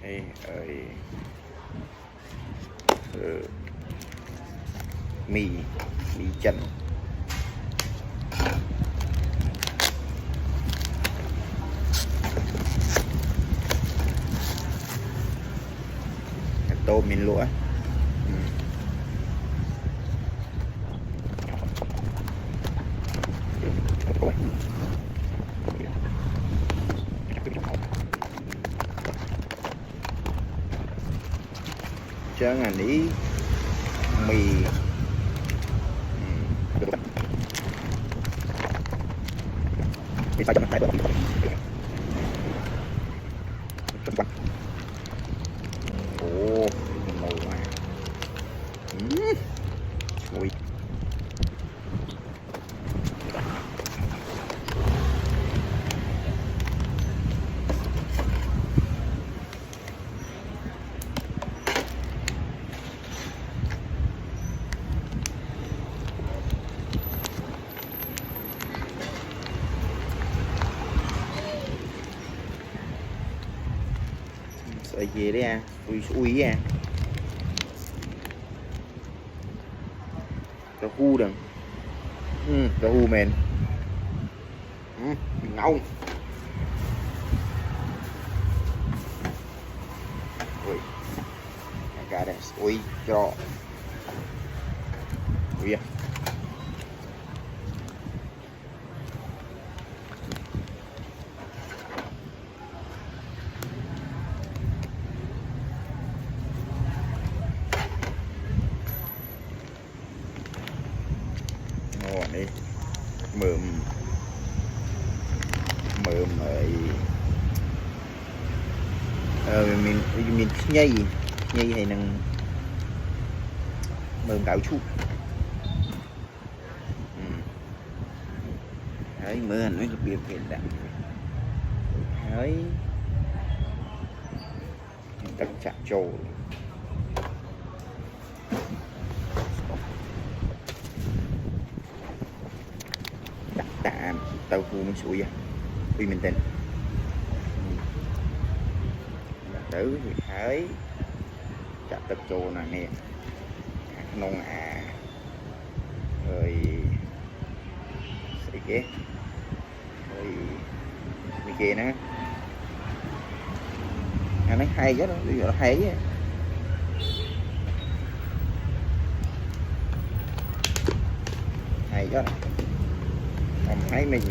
Đây, mì chân tôm mình lũa chứ là ní mì phải phải ồ màu mà ui sợi gì đấy à ui à cá hu đừng cá hu mền ngon ui cá đây ui cho ui à đây mượm mình nhây hay năng mượm gạo chút đấy mưa nó được biểu hiện đậm đấy tất chạm trầu tạm tàu phu mình sủi à vì mình tin tử thì thấy chặt tập trồ nè nè nông rồi cái rồi cái kia nữa nó hay quá đó bây giờ nó hay á hay quá không thấy mình